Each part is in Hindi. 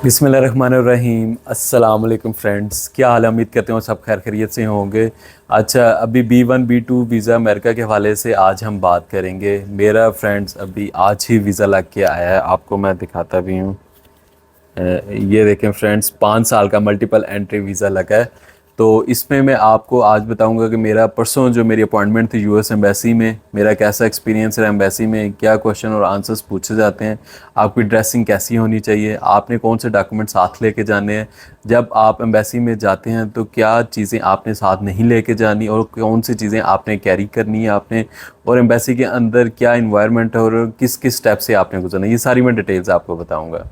बिस्मिल्लाहिर्रहमानिर्रहीम। अस्सलाम वालेकुम फ्रेंड्स, क्या हाल है? उम्मीद करते हो सब खैर खैरियत से होंगे। अच्छा, अभी B1 B2 वीज़ा अमेरिका के हवाले से आज हम बात करेंगे। मेरा फ्रेंड्स अभी आज ही वीज़ा लग के आया है, आपको मैं दिखाता भी हूँ। ये देखें फ्रेंड्स, 5 साल का मल्टीपल एंट्री वीज़ा लगा है। तो इसमें मैं आपको आज बताऊंगा कि मेरा परसों जो मेरी अपॉइंटमेंट थी यूएस एम्बेसी में, मेरा कैसा एक्सपीरियंस रहा एम्बेसी में, क्या क्वेश्चन और आंसर्स पूछे जाते हैं, आपकी ड्रेसिंग कैसी होनी चाहिए, आपने कौन से डॉक्यूमेंट साथ लेके जाने हैं, जब आप एम्बेसी में जाते हैं तो क्या चीज़ें आपने साथ नहीं लेके जानी और कौन सी चीज़ें आपने कैरी करनी है आपने, और एम्बेसी के अंदर क्या इन्वायरमेंट है और किस किस स्टेप से आपने गुजरना है, ये सारी मैं डिटेल्स आपको बताऊँगा।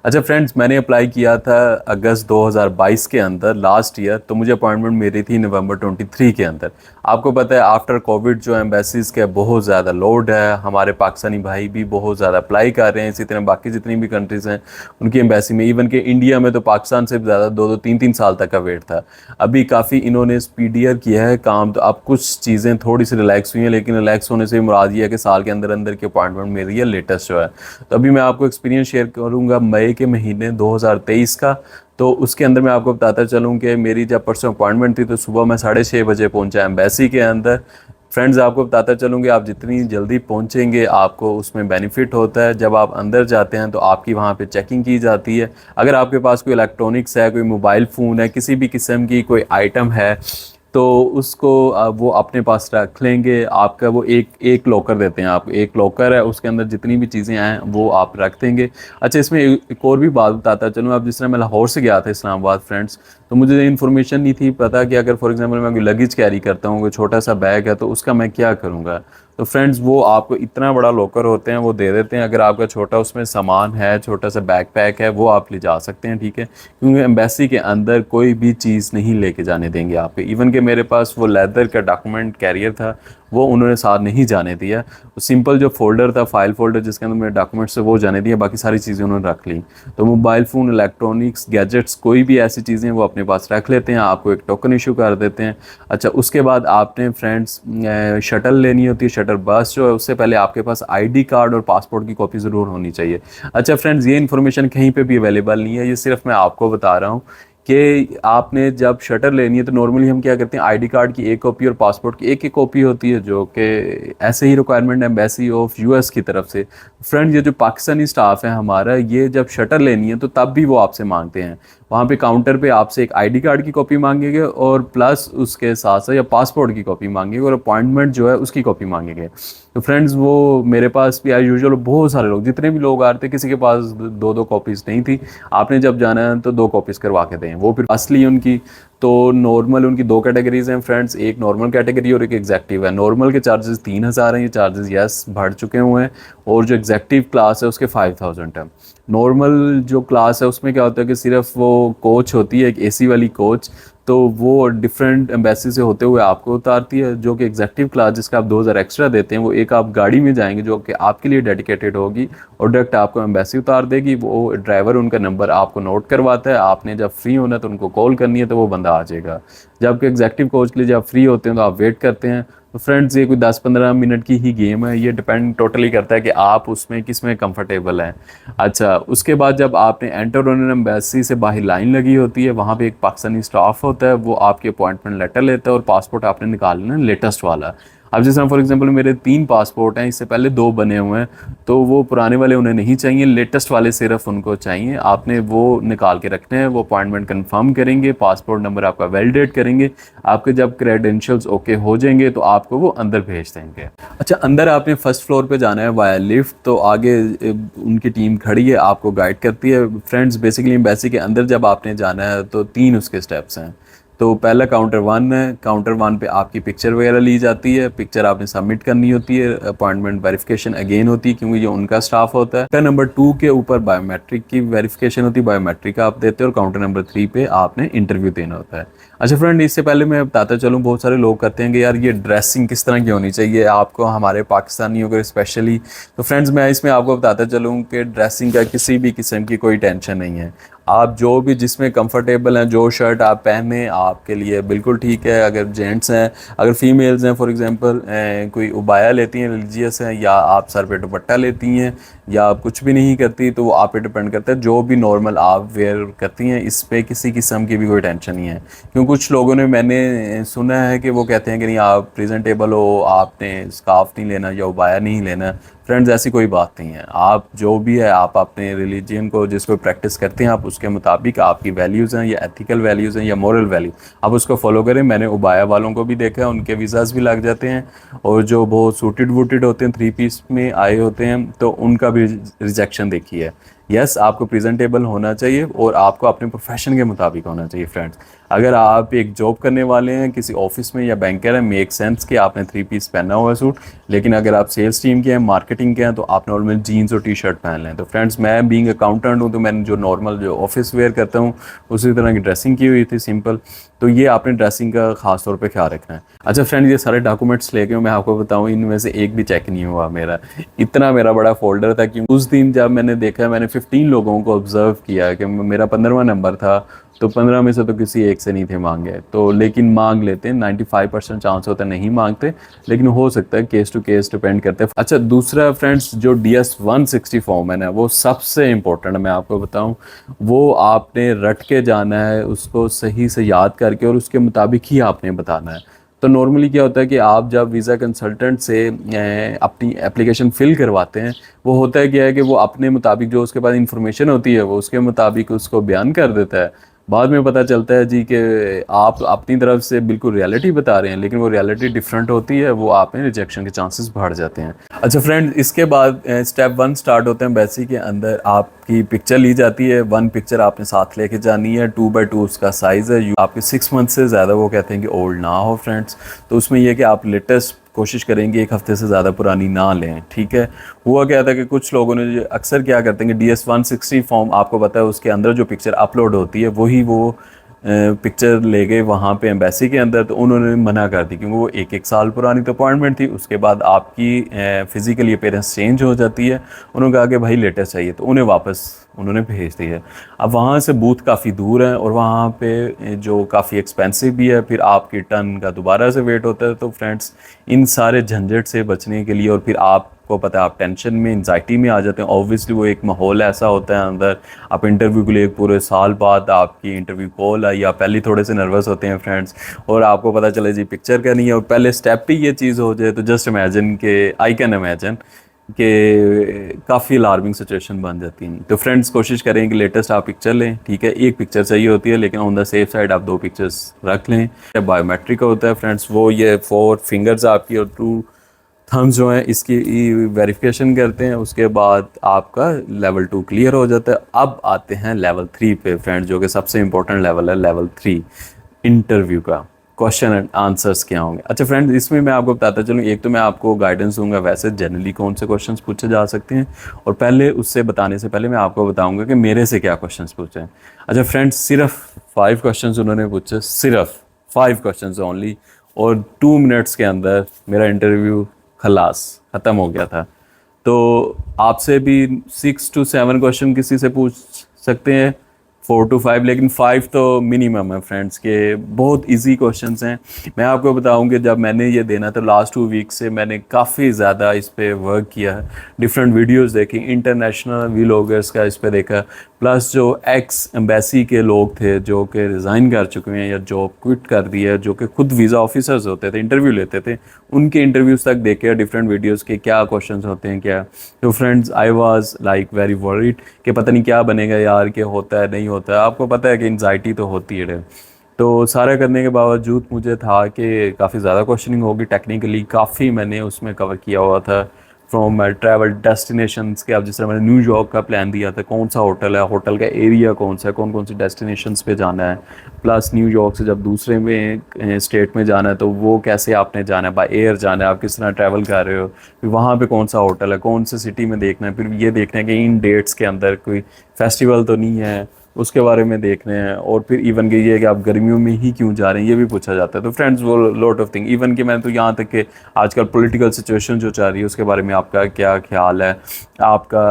अच्छा फ्रेंड्स, मैंने अप्लाई किया था अगस्त 2022 के अंदर, लास्ट ईयर। तो मुझे अपॉइंटमेंट मिली थी नवंबर 23 के अंदर। आपको पता है आफ्टर कोविड जो एम्बेसीज़ का बहुत ज़्यादा लोड है, हमारे पाकिस्तानी भाई भी बहुत ज़्यादा अप्लाई कर रहे हैं, इसी तरह बाकी जितनी भी कंट्रीज़ हैं उनकी एम्बेसी में। इवन के इंडिया में तो पाकिस्तान से ज़्यादा 2-2 3-3 साल तक का वेट था। अभी काफ़ी इन्होंने स्पीडियर किया है काम, तो अब कुछ चीज़ें थोड़ी सी रिलैक्स हुई हैं, लेकिन रिलैक्स होने से मुराद ये है कि साल के अंदर अंदर की अपॉइंटमेंट मेरी है लेटेस्ट जो है। तो अभी मैं आपको एक्सपीरियंस शेयर करूँगा मई के महीने 2023 का। तो उसके अंदर मैं आपको बताता चलूँ कि मेरी जब परसों अपॉइंटमेंट थी तो सुबह मैं 6:30 बजे पहुंचा एम्बेसी के अंदर। फ्रेंड्स, आपको बताता चलूँ कि आप जितनी जल्दी पहुंचेंगे आपको उसमें बेनिफिट होता है। जब आप अंदर जाते हैं तो आपकी वहाँ पे चेकिंग की जाती है। अगर आपके पास कोई इलेक्ट्रॉनिक्स है, कोई मोबाइल फ़ोन है, किसी भी किस्म की कोई आइटम है, तो उसको वो अपने पास रख लेंगे। आपका वो एक एक लॉकर देते हैं, आप एक लॉकर है उसके अंदर जितनी भी चीज़ें हैं वो आप रख देंगे। अच्छा, इसमें एक और भी बात बताता चलूँ। अब जिस तरह मैं लाहौर से गया था इस्लामाबाद फ्रेंड्स, तो मुझे इन्फॉर्मेशन नहीं थी पता कि अगर फॉर एग्जांपल मैं कोई लगेज कैरी करता हूँ, कोई छोटा सा बैग है, तो उसका मैं क्या करूँगा। तो फ्रेंड्स, वो आपको इतना बड़ा लॉकर होते हैं वो दे देते हैं। अगर आपका छोटा उसमें सामान है, छोटा सा बैग पैक है, वो आप ले जा सकते हैं, ठीक है। क्योंकि एम्बेसी के अंदर कोई भी चीज़ नहीं लेके जाने देंगे आपके। इवन कि मेरे पास वो लेदर का डॉक्यूमेंट कैरियर था, वो उन्होंने साथ नहीं जाने दिया। सिंपल जो फोल्डर था, फाइल फोल्डर जिसके अंदर मेरे डॉक्यूमेंट्स थे, वो जाने दिया, बाकी सारी चीज़ें उन्होंने रख ली। तो मोबाइल फ़ोन, इलेक्ट्रॉनिक्स, गैजेट्स, कोई भी ऐसी चीज़ें वो अपने पास रख लेते हैं, आपको एक टोकन इशू कर देते हैं। अच्छा, उसके बाद आपने फ्रेंड्स शटल लेनी होती है, शटल बस जो है, उससे पहले आपके पास आईडी कार्ड और पासपोर्ट की कॉपी ज़रूर होनी चाहिए। अच्छा फ्रेंड्स, ये इन्फॉर्मेशन कहीं पे भी अवेलेबल नहीं है, ये सिर्फ मैं आपको बता रहा हूँ कि आपने जब शटर लेनी है तो नॉर्मली हम क्या करते हैं, आईडी कार्ड की एक कॉपी और पासपोर्ट की एक कॉपी होती है, जो कि ऐसे ही रिक्वायरमेंट है एम्बेसी ऑफ यूएस की तरफ से। फ्रेंड्स, ये जो पाकिस्तानी स्टाफ है हमारा, ये जब शटर लेनी है तो तब भी वो आपसे मांगते हैं। वहाँ पे काउंटर पे आपसे एक आईडी कार्ड की कॉपी मांगेंगे और प्लस उसके साथ साथ या पासपोर्ट की कॉपी मांगेंगे और अपॉइंटमेंट जो है उसकी कॉपी मांगेंगे। तो फ्रेंड्स, वो मेरे पास भी एज यूजुअल बहुत सारे लोग, जितने भी लोग आ रहे थे, किसी के पास दो दो कॉपीज़ नहीं थी। आपने जब जाना है तो 2 कॉपीज़ करवा के दें, वो फिर असली उनकी। तो नॉर्मल उनकी 2 कैटेगरीज हैं फ्रेंड्स, एक नॉर्मल कैटेगरी और एक एग्जेक्टिव है। नॉर्मल के चार्जेस 3,000 हैं, ये चार्जेस यस बढ़ चुके हुए हैं, और जो एग्जेक्टिव क्लास है उसके 5,000 है। नॉर्मल जो क्लास है उसमें क्या होता है कि सिर्फ वो कोच होती है, एक एसी वाली कोच, तो वो डिफरेंट एम्बेसी से होते हुए आपको उतारती है। जो कि एग्जेक्टिव क्लास जिसका आप 2,000 एक्स्ट्रा देते हैं, वो एक आप गाड़ी में जाएंगे जो कि आपके लिए डेडिकेटेड होगी और डायरेक्ट आपको एम्बेसी उतार देगी। वो ड्राइवर उनका नंबर आपको नोट करवाता है, आपने जब फ्री होना है तो उनको कॉल करनी है तो वो बंदा आ जाएगा। जबकि एग्जेक्टिव कोच के लिए जब फ्री होते हैं तो आप वेट करते हैं। तो फ्रेंड्स, ये कोई 10-15 मिनट की ही गेम है, ये डिपेंड टोटली करता है कि आप उसमें किस में कंफर्टेबल हैं। अच्छा, उसके बाद जब आपने एंटर होने एम्बेसी से बाहर लाइन लगी होती है, वहाँ पे एक पाकिस्तानी स्टाफ होता है, वो आपके अपॉइंटमेंट लेटर लेता है और पासपोर्ट आपने निकालना है लेटेस्ट वाला। अब जैसे फॉर एग्जांपल मेरे 3 पासपोर्ट हैं, इससे पहले 2 बने हुए हैं, तो वो पुराने वाले उन्हें नहीं चाहिए, लेटेस्ट वाले सिर्फ उनको चाहिए। आपने वो निकाल के रखने हैं, वो अपॉइंटमेंट कंफर्म करेंगे, पासपोर्ट नंबर आपका वैलिडेट करेंगे। आपके जब क्रेडेंशियल्स ओके हो जाएंगे तो आपको वो अंदर भेज देंगे। अच्छा, अंदर आपने फर्स्ट फ्लोर पे जाना है वाया लिफ्ट, तो आगे उनकी टीम खड़ी है, आपको गाइड करती है। फ्रेंड्स, बेसिकली एम्बेसी के अंदर जब आपने जाना है तो 3 उसके स्टेप्स हैं। तो पहला काउंटर 1 है, काउंटर 1 पे आपकी पिक्चर वगैरह ली जाती है, पिक्चर आपने सबमिट करनी होती है, अपॉइंटमेंट वेरिफिकेशन अगेन होती है क्योंकि ये उनका स्टाफ होता है। नंबर 2 के ऊपर बायोमेट्रिक की वेरिफिकेशन होती है, बायोमेट्रिक आप देते हो, और काउंटर नंबर 3 पे आपने इंटरव्यू देना होता है। अच्छा फ्रेंड, इससे पहले मैं बताता चलूँ, बहुत सारे लोग कहते हैं कि यार ये ड्रेसिंग किस तरह की होनी चाहिए आपको, हमारे पाकिस्तानियों को स्पेशली। तो फ्रेंड्स, मैं इसमें आपको बताता चलूँ कि ड्रेसिंग का किसी भी किस्म की कोई टेंशन नहीं है। आप जो भी जिसमें कंफर्टेबल हैं, जो शर्ट आप पहने आपके लिए बिल्कुल ठीक है। अगर जेंट्स हैं, अगर फीमेल्स हैं, फॉर एग्जांपल कोई उबाया लेती हैं, रिलीजियस हैं, या आप सर पे दुपट्टा लेती हैं, या आप कुछ भी नहीं करती, तो वो आप पे डिपेंड करता है। जो भी नॉर्मल आप वेयर करती हैं, इस पे किसी किस्म की भी कोई टेंशन नहीं है। क्योंकि कुछ लोगों ने, मैंने सुना है कि वो कहते हैं कि नहीं आप प्रेजेंटेबल हो, आपने स्कार्फ नहीं लेना या उबाया नहीं लेना। फ्रेंड्स ऐसी कोई बात नहीं है। आप जो भी है, आप अपने रिलीजन को जिसको प्रैक्टिस करते हैं, आप उसके मुताबिक, आपकी वैल्यूज़ हैं या एथिकल वैल्यूज़ हैं या मॉरल वैल्यू, आप उसको फॉलो करें। मैंने उबाया वालों को भी देखा है, उनके वीज़ाज़ भी लग जाते हैं। और जो बहुत सूटेड वूटेड होते हैं, 3 पीस में आए होते हैं, तो उनका भी रिजेक्शन देखी है। यस, आपको प्रेजेंटेबल होना चाहिए और आपको अपने प्रोफेशन के मुताबिक होना चाहिए फ्रेंड्स। अगर आप एक जॉब करने वाले हैं किसी ऑफिस में या बैंकर हैं, मेक सेंस कि आपने 3 पीस पहना हुआ है सूट। लेकिन अगर आप सेल्स टीम के हैं, मार्केटिंग के हैं, तो आप नॉर्मल जीन्स और टी शर्ट पहन लें। तो फ्रेंड्स, मैं बीइंग अकाउंटेंट हूँ, तो मैंने जो नॉर्मल जो ऑफिस वेयर करता हूँ उसी तरह की ड्रेसिंग की हुई थी, सिंपल। तो ये आपने ड्रेसिंग का खास तौर पे ख्याल रखना है। अच्छा फ्रेंड, ये सारे डॉक्यूमेंट्स लेके मैं आपको बताऊँ, इनमें से एक भी चेक नहीं हुआ मेरा। इतना मेरा बड़ा फोल्डर था कि उस दिन जब मैंने देखा, मैंने 15 लोगों को ऑब्जर्व किया कि मेरा 15वां नंबर था, तो 15 में से तो किसी एक से नहीं थे मांगे। तो लेकिन मांग लेते हैं, 95% चांस होता है नहीं मांगते, लेकिन हो सकता है, केस टू केस डिपेंड करते हैं। अच्छा, दूसरा फ्रेंड्स, जो DS-160 फॉर्म है वो सबसे इम्पोर्टेंट मैं आपको बताऊं, वो आपने रट के जाना है, उसको सही से याद करके और उसके मुताबिक ही आपने बताना है। तो नॉर्मली क्या होता है कि आप जब वीज़ा कंसल्टेंट से अपनी एप्लीकेशन फिल करवाते हैं, वो होता है क्या है कि वो अपने मुताबिक जो उसके पास इंफॉर्मेशन होती है वो उसके मुताबिक उसको बयान कर देता है। बाद में पता चलता है जी कि आप अपनी तरफ से बिल्कुल रियलिटी बता रहे हैं, लेकिन वो रियलिटी डिफरेंट होती है, वो आप में रिजेक्शन के चांसेस बढ़ जाते हैं। अच्छा फ्रेंड, इसके बाद स्टेप 1 स्टार्ट होते हैं। एम्बेसी के अंदर आपकी पिक्चर ली जाती है। 1 पिक्चर आपने साथ लेके जानी है, 2x2 उसका साइज़ है। आपके 6 मंथ से ज़्यादा वो कहते हैं कि ओल्ड ना हो फ्रेंड्स। तो उसमें यह कि आप लेटेस्ट कोशिश करेंगे, 1 हफ्ते से ज़्यादा पुरानी ना लें, ठीक है। हुआ क्या था कि कुछ लोगों ने अक्सर क्या करते हैं कि DS-160 फॉर्म आपको पता है, उसके अंदर जो पिक्चर अपलोड होती है वही वो पिक्चर ले गए वहाँ पे एम्बेसी के अंदर। तो उन्होंने मना कर दी, क्योंकि वो 1 साल पुरानी तो अपॉइंटमेंट थी। उसके बाद आपकी फ़िज़िकली अपीयरेंस चेंज हो जाती है। उन्होंने कहा कि भाई लेटेस्ट चाहिए, तो उन्हें वापस उन्होंने भेज दिया। अब वहाँ से बूथ काफ़ी दूर है और वहाँ पे जो काफ़ी एक्सपेंसिव भी है, फिर आपकी टर्न का दोबारा से वेट होता है। तो फ्रेंड्स, इन सारे झंझट से बचने के लिए, और फिर आपको पता है आप टेंशन में, एंजाइटी में आ जाते हैं। ऑब्वियसली वो एक माहौल ऐसा होता है अंदर। आप इंटरव्यू के लिए पूरे साल बाद आपकी इंटरव्यू कॉल आई, आप पहले थोड़े से नर्वस होते हैं फ्रेंड्स, और आपको पता चले जी पिक्चर का नहीं है और पहले स्टेप पे ये चीज़ हो जाए, तो जस्ट इमेजिन के, आई कैन इमेजिन कि काफ़ी अलार्मिंग सिचुएशन बन जाती है। तो फ्रेंड्स, कोशिश करें कि लेटेस्ट आप पिक्चर लें, ठीक है। 1 पिक्चर चाहिए होती है, लेकिन ऑन द सेफ साइड आप 2 पिक्चर्स रख लें। बायोमेट्रिक का होता है फ्रेंड्स, वो ये 4 फिंगर्स आपकी और 2 थम्स जो हैं, इसकी वेरिफिकेशन करते हैं। उसके बाद आपका लेवल 2 क्लियर हो जाता है। अब आते हैं लेवल 3 पे फ्रेंड्स, जो कि सबसे इंपॉर्टेंट लेवल है, लेवल 3 इंटरव्यू का। क्वेश्चन एंड आंसर्स क्या होंगे? अच्छा फ्रेंड्स, इसमें मैं आपको बताता चलूँ, एक तो मैं आपको गाइडेंस दूंगा वैसे जनरली कौन से क्वेश्चंस पूछे जा सकते हैं, और पहले उससे बताने से पहले मैं आपको बताऊंगा कि मेरे से क्या क्वेश्चंस पूछे हैं। अच्छा फ्रेंड्स, सिर्फ 5 क्वेश्चंस उन्होंने पूछे, सिर्फ 5 क्वेश्चंस ओनली, और 2 मिनट्स के अंदर मेरा इंटरव्यू खलास ख़त्म हो गया था। तो आपसे भी 6 to 7 क्वेश्चन किसी से पूछ सकते हैं, 4 to 5, लेकिन 5 तो मिनिमम है फ्रेंड्स, के बहुत इजी क्वेश्चंस हैं। मैं आपको बताऊं कि जब मैंने ये देना था लास्ट 2 वीक से, मैंने काफ़ी ज़्यादा इस पे वर्क किया है, डिफरेंट वीडियोस देखी, इंटरनेशनल व्लॉगर्स का इस पे देखा, प्लस जो एक्स एम्बेसी के लोग थे जो कि रिज़ाइन कर चुके हैं या जॉब क्विट कर दी है, जो कि खुद वीज़ा ऑफिसर्स होते थे, इंटरव्यू लेते थे, उनके इंटरव्यूज़ तक देखे, डिफरेंट वीडियोस के क्या क्वेश्चंस होते हैं क्या। तो friends, I was like very worried कि पता नहीं क्या बनेगा यार, क्या होता है नहीं होता है। आपको पता है कि एंजाइटी तो होती है। तो सारा करने के बावजूद मुझे था कि काफ़ी ज़्यादा क्वेश्चनिंग होगी, टेक्निकली काफ़ी मैंने उसमें कवर किया हुआ था, फ्रॉम ट्रैवल डेस्टिनेशंस के। अब जिस तरह मैंने न्यूयॉर्क का प्लान दिया था, कौन सा होटल है, होटल का एरिया कौन सा है, कौन कौन सी डेस्टिनेशंस पे जाना है, प्लस न्यूयॉर्क से जब दूसरे में स्टेट में जाना है तो वो कैसे आपने जाना है, बाय एयर जाना है, आप किस तरह ट्रैवल कर रहे हो, फिर वहाँ पे कौन सा होटल है, कौन से सिटी में देखना है, फिर ये देखना है कि इन डेट्स के अंदर कोई फेस्टिवल तो नहीं है, उसके बारे में देखने हैं, और फिर इवन कि ये कि आप गर्मियों में ही क्यों जा रहे हैं, ये भी पूछा जाता है। तो फ्रेंड्स, वो लॉट ऑफ थिंग, इवन कि मैंने तो यहाँ तक कि आजकल पॉलिटिकल सिचुएशन जो चल रही है उसके बारे में आपका क्या ख्याल है, आपका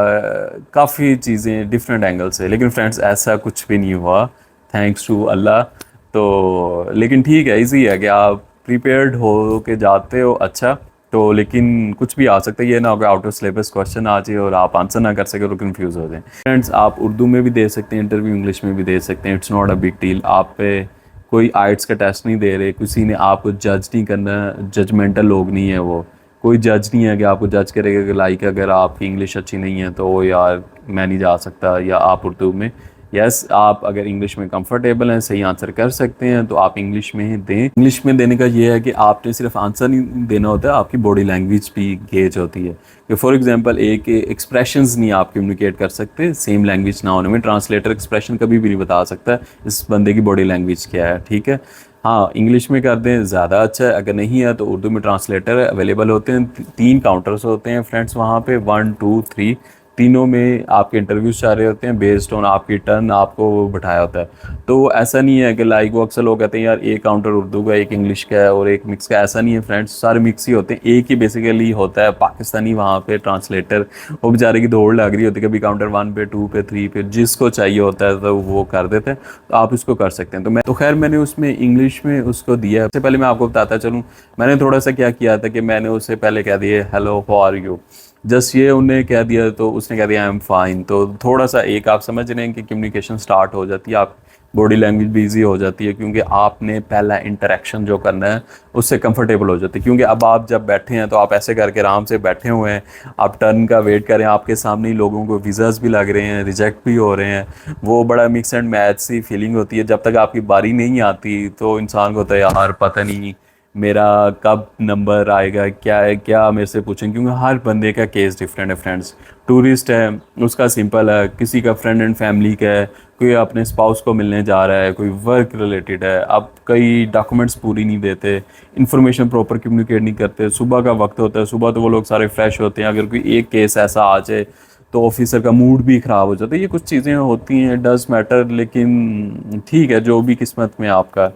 काफ़ी चीज़ें डिफरेंट एंगल से। लेकिन फ्रेंड्स, ऐसा कुछ भी नहीं हुआ, थैंक्स टू अल्लाह। तो लेकिन ठीक है, इजी है कि आप प्रिपेयर्ड हो के जाते हो। अच्छा, तो लेकिन कुछ भी आ सकता है, ये ना होगा आउट ऑफ सिलेबस क्वेश्चन आ जाए और आप आंसर ना कर सके और कंफ्यूज हो जाए। फ्रेंड्स आप उर्दू में भी दे सकते हैं इंटरव्यू, इंग्लिश में भी दे सकते हैं, it's not a big deal. आप पे कोई आइट्स का टेस्ट नहीं दे रहे, किसी ने आपको जज नहीं करना, जजमेंटल लोग नहीं है वो, कोई जज नहीं है कि आपको जज करेगा कि लाइक अगर आपकी इंग्लिश अच्छी नहीं है तो यार मैं नहीं जा सकता, या आप उर्दू में यस आप अगर इंग्लिश में कंफर्टेबल हैं, सही आंसर कर सकते हैं तो आप इंग्लिश में ही दें। इंग्लिश में देने का ये है कि आपने सिर्फ आंसर नहीं देना होता है, आपकी बॉडी लैंग्वेज भी गेज होती है कि फॉर एग्जांपल एक एक्सप्रेशंस नहीं आप कम्युनिकेट कर सकते सेम लैंग्वेज ना होने में। ट्रांसलेटर एक्सप्रेशन कभी भी नहीं बता सकता इस बंदे की बॉडी लैंग्वेज क्या है, ठीक है। हाँ इंग्लिश में कर दें ज़्यादा अच्छा है, अगर नहीं है तो उर्दू में ट्रांसलेटर अवेलेबल होते हैं, 3 काउंटर्स होते हैं फ्रेंड्स वहाँ पे, 1 2 3, तीनों में आपके इंटरव्यूज जा रहे होते हैं, बेस्ड ऑन आपकी टर्न आपको वो बिठाया होता है। तो ऐसा नहीं है कि लाइक वो अक्सर लोग कहते हैं यार एक काउंटर उर्दू का, एक इंग्लिश का है और एक मिक्स का, ऐसा नहीं है फ्रेंड्स, सारे मिक्स ही होते हैं। एक ही बेसिकली होता है पाकिस्तानी वहाँ पे ट्रांसलेटर, वो बेचारे की दौड़ लग रही होती है, कभी काउंटर 1 पे 2 पे 3 पे, जिसको चाहिए होता है तो वो कर देते हैं, तो आप इसको कर सकते हैं। तो खैर मैंने उसमें इंग्लिश में उसको दिया है। सबसे पहले मैं आपको बताता चलूँ, मैंने थोड़ा सा क्या किया था कि मैंने उससे पहले कह दिया hello how are you, just ये उन्हें कह दिया तो उसने कह दिया आई एम फाइन। तो थोड़ा सा एक आप समझ रहे हैं कि कम्युनिकेशन स्टार्ट हो जाती है, आप बॉडी लैंग्वेज भी ईजी हो जाती है, क्योंकि आपने पहला इंटरेक्शन जो करना है उससे कंफर्टेबल हो जाती है। क्योंकि अब आप जब बैठे हैं तो आप ऐसे करके आराम से बैठे हुए हैं, आप टर्न का वेट करें, आपके सामने ही लोगों को वीज़ास भी लग रहे हैं, रिजेक्ट भी हो रहे हैं, वो बड़ा मिक्स एंड मैच सी फीलिंग होती है। जब तक आपकी बारी नहीं आती तो इंसान को होता है यार पता नहीं मेरा कब नंबर आएगा, क्या है क्या मेरे से पूछें, क्योंकि हर बंदे का केस डिफरेंट है फ्रेंड्स। टूरिस्ट है उसका सिंपल है, किसी का फ्रेंड एंड फैमिली का है, कोई अपने स्पाउस को मिलने जा रहा है, कोई वर्क रिलेटेड है, अब कई डॉक्यूमेंट्स पूरी नहीं देते, इन्फॉर्मेशन प्रॉपर कम्युनिकेट नहीं करते, सुबह का वक्त होता है, सुबह तो वो लोग सारे फ्रेश होते हैं, अगर कोई एक केस ऐसा आ जाए तो ऑफिसर का मूड भी ख़राब हो जाता है। ये कुछ चीज़ें होती हैं, डज मैटर, लेकिन ठीक है जो भी किस्मत में आपका।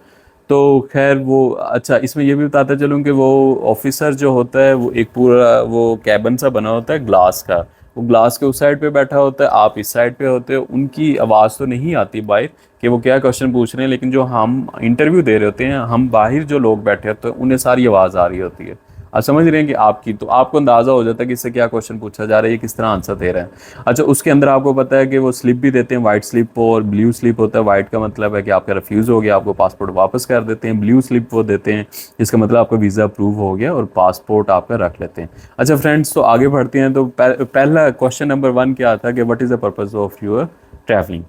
तो खैर वो अच्छा, इसमें ये भी बताता चलूँ कि वो ऑफिसर जो होता है वो एक पूरा वो कैबिन सा बना होता है ग्लास का, वो ग्लास के उस साइड पे बैठा होता है, आप इस साइड पे होते हो, उनकी आवाज़ तो नहीं आती बाहर कि वो क्या क्वेश्चन पूछ रहे हैं, लेकिन जो हम इंटरव्यू दे रहे होते हैं, हम बाहर जो लोग बैठे होते हैं उन्हें सारी आवाज़ आ रही होती है। आप समझ रहे हैं कि आपकी, तो आपको अंदाज़ा हो जाता है कि इससे क्या क्वेश्चन पूछा जा रहा है, ये किस तरह आंसर दे रहे हैं। अच्छा उसके अंदर आपको पता है कि वो स्लिप भी देते हैं, वाइट स्लिप और ब्लू स्लिप होता है। वाइट का मतलब है कि आपका रिफ्यूज़ हो गया, आपको पासपोर्ट वापस कर देते हैं। ब्लू स्लिप वो देते हैं इसका मतलब आपका वीज़ा अप्रूव हो गया और पासपोर्ट आपका रख लेते हैं। अच्छा फ्रेंड्स तो आगे बढ़ते हैं। तो पहला क्वेश्चन नंबर 1 क्या था कि what is the purpose of your travelling.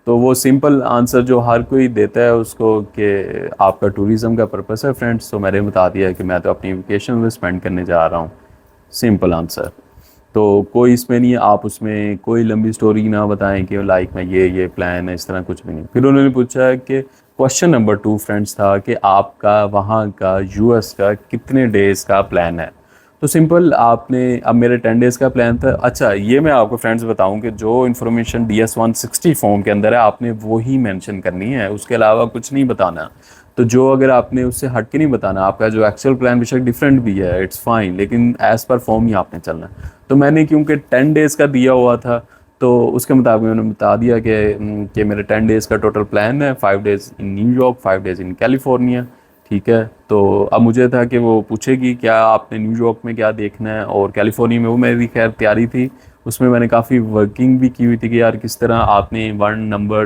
तो वो सिंपल आंसर जो हर कोई देता है उसको कि आपका टूरिज़म का पर्पस है फ्रेंड्स। तो मैंने बता दिया कि मैं तो अपनी वेकेशन में स्पेंड करने जा रहा हूँ, सिंपल आंसर। तो कोई इसमें नहीं है, आप उसमें कोई लंबी स्टोरी ना बताएं कि लाइक मैं ये प्लान है, इस तरह कुछ भी नहीं। फिर उन्होंने पूछा है कि क्वेश्चन नंबर 2 फ्रेंड्स था कि आपका वहाँ का यूएस का कितने डेज़ का प्लान है। तो सिंपल आपने, अब मेरे 10 डेज़ का प्लान था। अच्छा ये मैं आपको फ्रेंड्स बताऊं कि जो इन्फॉर्मेशन DS-160 फॉर्म के अंदर है आपने वो ही मेंशन करनी है, उसके अलावा कुछ नहीं बताना। तो जो अगर आपने उससे हट के नहीं बताना, आपका जो एक्चुअल प्लान बेशक डिफरेंट भी है, इट्स फाइन, लेकिन एज़ पर फॉर्म ही आपने चलना है। तो मैंने क्योंकि 10 डेज़ का दिया हुआ था तो उसके मुताबिक मैंने बता दिया कि मेरे 10 डेज़ का टोटल प्लान है, 5 days in New York, 5 days in California, ठीक है। तो अब मुझे था कि वो पूछेगी क्या आपने न्यूयॉर्क में क्या देखना है और कैलिफोर्निया में, वो मेरी खैर तैयारी थी, उसमें मैंने काफ़ी वर्किंग भी की हुई थी कि यार किस तरह आपने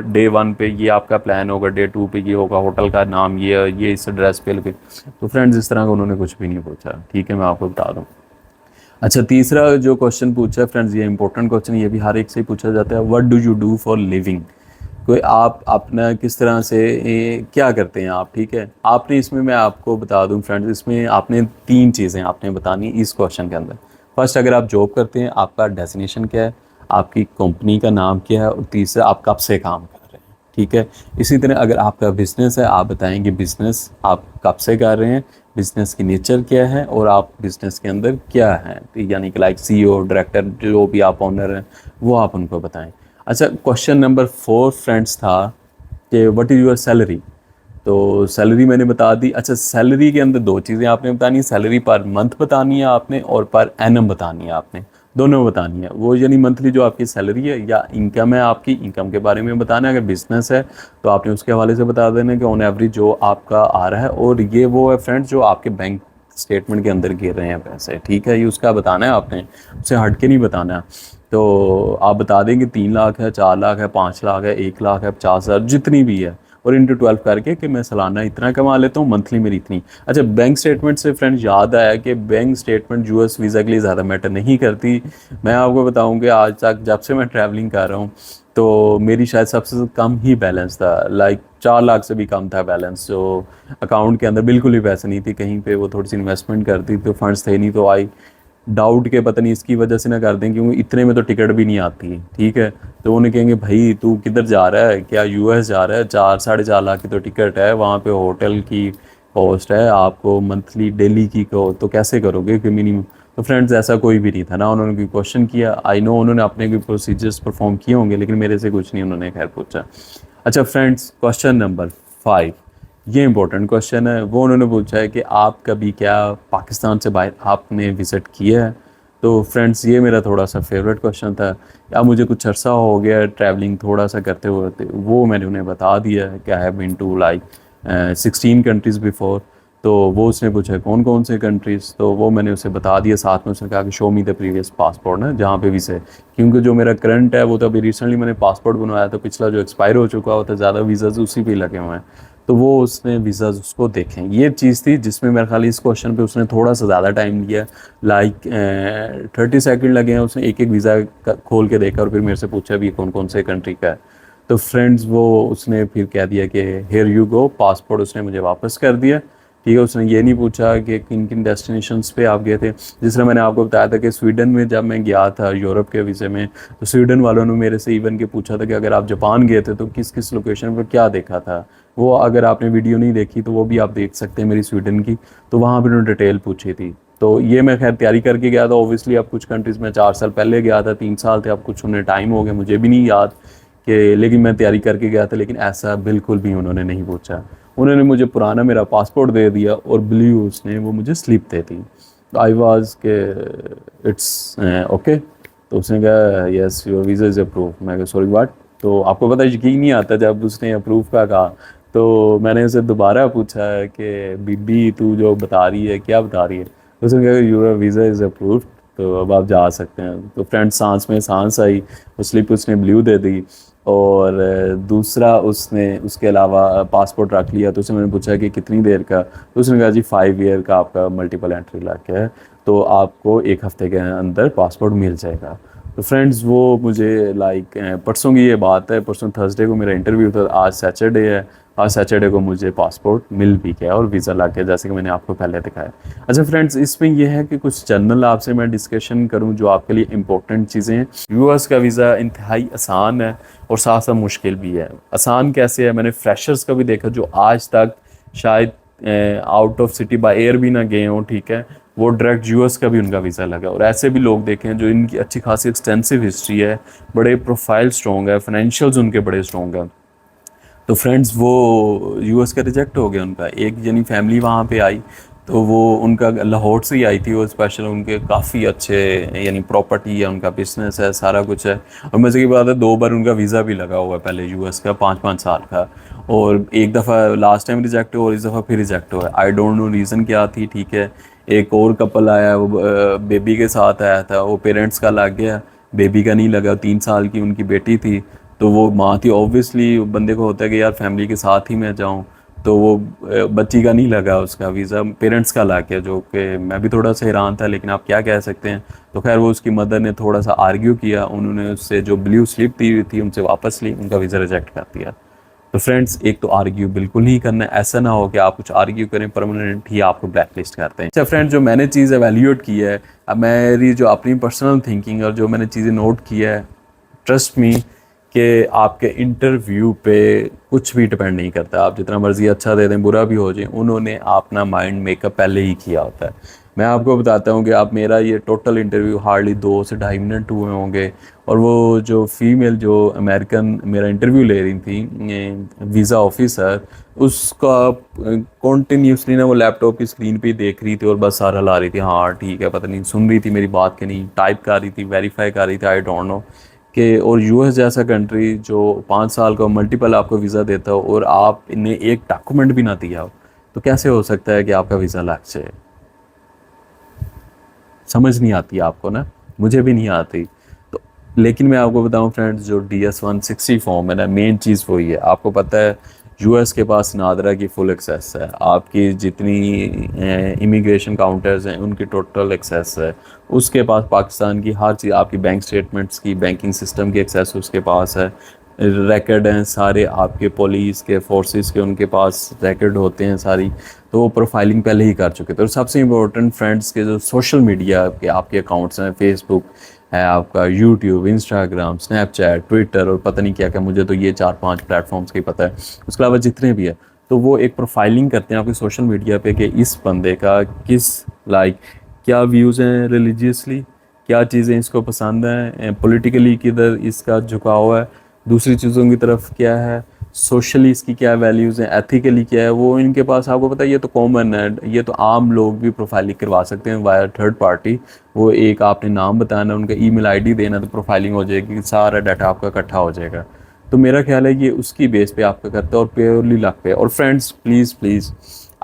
डे 1 पे ये आपका प्लान होगा, डे 2 पे ये होगा, होटल का नाम ये इस एड्रेस पे लगे। तो फ्रेंड्स इस तरह का उन्होंने कुछ भी नहीं पूछा, ठीक है, मैं आपको बता दूँ। अच्छा तीसरा जो क्वेश्चन पूछा है फ्रेंड्स, ये इंपॉर्टेंट क्वेश्चन, ये भी हर एक से ही पूछा जाता है, what do you do for living. कोई आप अपना किस तरह से क्या करते हैं आप, ठीक है। आपने इसमें मैं आपको बता दूं फ्रेंड्स, इसमें आपने 3 चीज़ें आपने बतानी इस क्वेश्चन के अंदर। फर्स्ट अगर आप जॉब करते हैं आपका डेजिग्नेशन क्या है, आपकी कंपनी का नाम क्या है, और तीसरा आप कब से काम कर रहे हैं, ठीक है। इसी तरह अगर आपका बिज़नेस है आप बताएंगे बिज़नेस आप कब से कर रहे हैं, बिज़नेस की नेचर क्या है और आप बिज़नेस के अंदर क्या हैं, यानी कि लाइक CEO डायरेक्टर जो भी आप ओनर हैं वो आप उनको बताएं। अच्छा क्वेश्चन नंबर 4 फ्रेंड्स था कि व्हाट इज़ योर सैलरी। तो सैलरी मैंने बता दी। अच्छा सैलरी के अंदर 2 चीज़ें आपने बतानी, सैलरी पर मंथ बतानी है आपने और पर एनम बतानी है आपने, दोनों बतानी है। वो यानी मंथली जो आपकी सैलरी है या इनकम है, आपकी इनकम के बारे में बताना है। अगर बिज़नेस है तो आपने उसके हवाले से बता देना कि ऑन एवरेज जो आपका आ रहा है, और ये वो है फ्रेंड्स जो आपके बैंक स्टेटमेंट के अंदर गिर रहे हैं पैसे, ठीक है, ये उसका बताना है आपने, उसे हट के नहीं बताना। तो आप बता देंगे 3 लाख है, 4 लाख है, 5 लाख है, 1 लाख है, 50,000 जितनी भी है, और इंटू 12 करके कि मैं सालाना इतना कमा लेता हूँ, मंथली मेरी इतनी। अच्छा, बैंक स्टेटमेंट से फ्रेंड्स याद आया कि बैंक स्टेटमेंट यूएस वीज़ा के लिए ज़्यादा मैटर नहीं करती। मैं आपको बताऊँ कि आज तक जब से मैं ट्रैवलिंग कर रहा हूँ तो मेरी शायद सबसे कम ही बैलेंस था, लाइक 4 लाख से भी कम था बैलेंस, जो अकाउंट के अंदर बिल्कुल भी पैसे नहीं थी। कहीं पे वो थोड़ी सी इन्वेस्टमेंट करती तो फंड्स थे नहीं, तो आई डाउट के पता नहीं इसकी वजह से ना कर दें, क्योंकि इतने में तो टिकट भी नहीं आती, ठीक है। तो उन्हें कहेंगे भाई तू किधर जा रहा है, क्या यूएस जा रहा है, 4 साढ़े 4 लाख की तो टिकट है, वहाँ पे होटल की कॉस्ट है, आपको मंथली डेली की को तो कैसे करोगे कि मिनिमम। तो फ्रेंड्स ऐसा कोई भी नहीं था ना, उन्होंने कोई क्वेश्चन किया। आई नो उन्होंने अपने कोई प्रोसीजर्स परफॉर्म किए होंगे, लेकिन मेरे से कुछ नहीं उन्होंने खैर पूछा। अच्छा फ्रेंड्स, क्वेश्चन नंबर 5, ये इंपॉर्टेंट क्वेश्चन है। वो उन्होंने पूछा है कि आप कभी क्या पाकिस्तान से बाहर आपने विज़िट किया है। तो फ्रेंड्स ये मेरा थोड़ा सा फेवरेट क्वेश्चन था। या मुझे कुछ अरसा हो गया ट्रैवलिंग थोड़ा सा करते हुए, वो मैंने उन्हें बता दिया है कि I have been to like 16 countries before. तो वो उसने पूछा कौन कौन से कंट्रीज़, तो वो मैंने उसे बता दिया। साथ में उसने कहा कि show me the previous passport ना, जहाँ पे वीज़ा है, क्योंकि जो मेरा करंट है वो तो अभी रिसेंटली मैंने पासपोर्ट बनवाया, तो पिछला जो एक्सपायर हो चुका होता है, ज़्यादा वीज़ाज उसी पे लगे हुए हैं। तो वो उसने वीज़ाज उसको देखें, ये चीज़ थी जिसमें मेरे ख्याल इस क्वेश्चन पे उसने थोड़ा सा ज़्यादा टाइम लिया, लाइक 30 सेकंड लगे हैं। उसने एक एक वीज़ा खोल के देखा और फिर मेरे से पूछा भी कौन कौन से कंट्री का है। तो फ्रेंड्स वो उसने फिर कह दिया कि हेयर यू गो, पासपोर्ट उसने मुझे वापस कर दिया, ठीक है। उसने ये नहीं पूछा कि किन किन डेस्टिनेशंस पे आप गए थे। जिस तरह मैंने आपको बताया था कि स्वीडन में जब मैं गया था यूरोप के वीज़े में, तो स्वीडन वालों ने मेरे से इवन के पूछा था कि अगर आप जापान गए थे तो किस किस लोकेशन पर क्या देखा था। वो अगर आपने वीडियो नहीं देखी तो वो भी आप देख सकते हैं मेरी स्वीडन की, तो वहाँ पर उन्होंने डिटेल पूछी थी। तो ये मैं खैर तैयारी करके गया था। ओबियसली अब कुछ कंट्रीज़ में 4 साल पहले गया था, 3 साल थे, अब कुछ उन्हें टाइम हो गया, मुझे भी नहीं याद कि, लेकिन मैं तैयारी करके गया था। लेकिन ऐसा बिल्कुल भी उन्होंने नहीं पूछा। उन्होंने मुझे पुराना मेरा पासपोर्ट दे दिया और ब्लू उसने वो मुझे स्लिप दे दी। तो आई वाज के इट्स ओके। तो उसने कहा yes your visa is approve. मैं कहा सॉरी व्हाट। तो आपको पता यकीन नहीं आता जब उसने अप्रूव का कहा, तो मैंने उसे दोबारा पूछा कि बीबी तू जो बता रही है क्या बता रही है। तो उसने कहा योर वीज़ा इज़ अप्रूव, तो अब आप जा सकते हैं। तो फ्रेंड सांस में सांस आई, वो स्लिप उसने ब्लू दे दी। और दूसरा उसने उसके अलावा पासपोर्ट रख लिया। तो उससे मैंने पूछा कि कितनी देर का, तो उसने कहा जी 5 ईयर का आपका मल्टीपल एंट्री लग है, तो आपको 1 हफ्ते के अंदर पासपोर्ट मिल जाएगा। तो फ्रेंड्स वो मुझे लाइक परसों की ये बात है, परसों थर्सडे को मेरा इंटरव्यू था, आज सैटरडे है, आज सैटरडे को मुझे पासपोर्ट मिल भी गया और वीज़ा लग गया, जैसे कि मैंने आपको पहले दिखाया। अच्छा फ्रेंड्स, इसमें यह है कि कुछ जनरल आपसे मैं डिस्कशन करूं जो आपके लिए इंपॉर्टेंट चीज़ें हैं। यूएस का वीज़ा इंतहाई आसान है और साथ साथ मुश्किल भी है। आसान कैसे है, मैंने फ्रेशर्स का भी देखा जो आज तक शायद out of city by air भी ना गए हों, ठीक है, वो डायरेक्ट यूएस का भी उनका वीज़ा लगा। और ऐसे भी लोग देखे हैं जो इनकी अच्छी खासी एक्सटेंसिव हिस्ट्री है, बड़े प्रोफाइल स्ट्रॉन्ग है, फाइनेंशियल्स उनके बड़े स्ट्रॉन्ग हैं। तो फ्रेंड्स वो यूएस का रिजेक्ट हो गया उनका। एक यानी फैमिली वहाँ पे आई, तो वो उनका लाहौर से ही आई थी, वो स्पेशल उनके काफ़ी अच्छे यानी प्रॉपर्टी है, उनका बिजनेस है, सारा कुछ है। और मज़े की बात है 2 बार उनका वीज़ा भी लगा हुआ है पहले यूएस का, 5-5 साल का। और एक दफ़ा लास्ट टाइम रिजेक्ट हुआ और इस दफ़ा फिर रिजेक्ट हुआ। आई डोंट नो रीज़न क्या थी, ठीक है। एक और कपल आया, वो बेबी के साथ आया था, वो पेरेंट्स का लग गया, बेबी का नहीं लगा। 3 साल की उनकी बेटी थी, तो वो माँ थी। ऑब्वियसली बंदे को होता है कि यार फैमिली के साथ ही मैं जाऊँ, तो वो बच्ची का नहीं लगा उसका वीज़ा, पेरेंट्स का ला के, जो कि मैं भी थोड़ा सा हैरान था, लेकिन आप क्या कह सकते हैं। तो खैर वो उसकी मदर ने थोड़ा सा आर्ग्यू किया, उन्होंने उससे जो ब्लू स्लिप दी हुई थी उनसे वापस ली, उनका वीज़ा रिजेक्ट कर दिया। तो फ्रेंड्स, एक तो आर्ग्यू बिल्कुल नहीं करना है, ऐसा ना हो कि आप कुछ आर्ग्यू करें परमानेंट ही आपको ब्लैक लिस्ट करते हैं। अच्छा फ्रेंड्स, जो मैंने चीज़ एवेल्यूएट की है, अब मेरी जो अपनी पर्सनल थिंकिंग और जो मैंने चीज़ें नोट की है, ट्रस्ट मी कि आपके इंटरव्यू पे कुछ भी डिपेंड नहीं करता। आप जितना मर्जी अच्छा दे दें, बुरा भी हो जाए, उन्होंने अपना माइंड मेकअप पहले ही किया होता है। मैं आपको बताता हूँ कि आप मेरा ये टोटल इंटरव्यू हार्डली 2 से ढाई मिनट हुए होंगे। और वो जो फीमेल जो अमेरिकन मेरा इंटरव्यू ले रही थी, वीज़ा ऑफिसर, उसका कॉन्टीन्यूसली ना वो लैपटॉप की स्क्रीन पे देख रही थी और बस सारा ला रही थी, हाँ ठीक है, पता नहीं सुन रही थी मेरी बात के नहीं, टाइप कर रही थी, वेरीफाई कर रही थी, आई डोंट नो कि। और यूएस जैसा कंट्री जो 5 साल का मल्टीपल आपको वीज़ा देता हो और आप इन्हें एक डॉक्यूमेंट भी ना दिया हो, तो कैसे हो सकता है कि आपका वीज़ा लग जाए। समझ नहीं आती आपको ना, मुझे भी नहीं आती। तो लेकिन मैं आपको बताऊं फ्रेंड्स, जो DS-160 फॉर्म है ना, मेन चीज़ वही है। आपको पता है यूएस के पास नादरा की फुल एक्सेस है, आपकी जितनी इमिग्रेशन काउंटर्स हैं उनकी टोटल एक्सेस है। उसके पास पाकिस्तान की हर चीज़, आपकी बैंक स्टेटमेंट्स की, बैंकिंग सिस्टम की एक्सेस उसके पास है। रिकॉर्ड हैं सारे आपके पुलिस के, फोर्सेस के, उनके पास रिकॉर्ड होते हैं सारी। तो वो प्रोफाइलिंग पहले ही कर चुके थे। और सबसे इम्पोर्टेंट फ्रेंड्स के जो सोशल मीडिया के आपके अकाउंट्स हैं, फेसबुक है आपका, यूट्यूब, इंस्टाग्राम, स्नैपचैट, ट्विटर और पता नहीं क्या क्या, मुझे तो ये 4-5 प्लेटफॉर्म्स का ही पता है, उसके अलावा जितने भी है। तो वो एक प्रोफाइलिंग करते हैं आपके सोशल मीडिया पे कि इस बंदे का किस क्या व्यूज़ हैं रिलीजियसली, क्या चीज़ें इसको पसंद हैं, पॉलिटिकली किधर इसका झुकाव है, दूसरी चीज़ों की तरफ क्या है, सोशली इसकी क्या वैल्यूज़ हैं, एथिकली क्या है, वो इनके पास आपको पता है। ये तो कॉमन है, ये तो आम लोग भी प्रोफाइलिंग करवा सकते हैं वाया थर्ड पार्टी। वो एक आपने नाम बताना, उनका ईमेल आईडी देना, तो प्रोफाइलिंग हो जाएगी, सारा डाटा आपका इकट्ठा हो जाएगा। तो मेरा ख्याल है ये उसकी बेस पे आपका करता है और प्योरली लक पे। और फ्रेंड्स प्लीज़ प्लीज़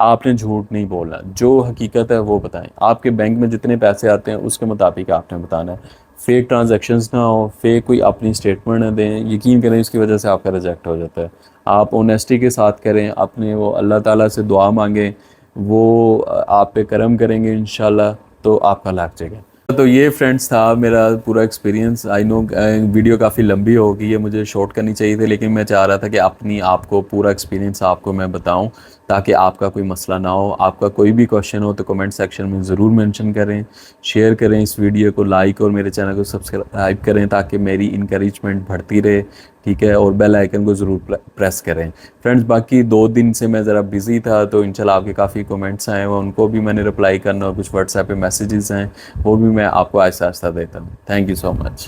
आपने झूठ नहीं बोलना, जो हकीकत है वो बताएं। आपके बैंक में जितने पैसे आते हैं उसके मुताबिक आपने बताना है। फेक ट्रांजैक्शंस ना हो, फेक कोई अपनी स्टेटमेंट ना दें, यकीन करें इसकी वजह से आपका रिजेक्ट हो जाता है। आप ऑनेस्टी के साथ करें, अपने वो अल्लाह ताला से दुआ मांगें, वो आप पे करम करेंगे इंशाल्लाह, तो आपका लग जाएगा। तो ये फ्रेंड्स था मेरा पूरा एक्सपीरियंस। आई नो वीडियो काफ़ी लंबी हो गई है, मुझे शॉर्ट करनी चाहिए थी, लेकिन मैं चाह रहा था कि अपनी आपको पूरा एक्सपीरियंस आपको मैं बताऊं, ताकि आपका कोई मसला ना हो। आपका कोई भी क्वेश्चन हो तो कमेंट सेक्शन में ज़रूर मेंशन करें, शेयर करें इस वीडियो को, लाइक और मेरे चैनल को सब्सक्राइब करें ताकि मेरी इंकरेजमेंट बढ़ती रहे, ठीक है। और बेल आइकन को ज़रूर प्रेस करें फ्रेंड्स। बाकी 2 दिन से मैं ज़रा बिज़ी था, तो इंशाल्लाह आपके काफ़ी कमेंट्स आए हैं, उनको भी मैंने रिप्लाई करना, और कुछ व्हाट्सएप पे मैसेजेस हैं वो भी मैं आपको आहिस्ता आहिस्ता देता हूँ। Thank you so much.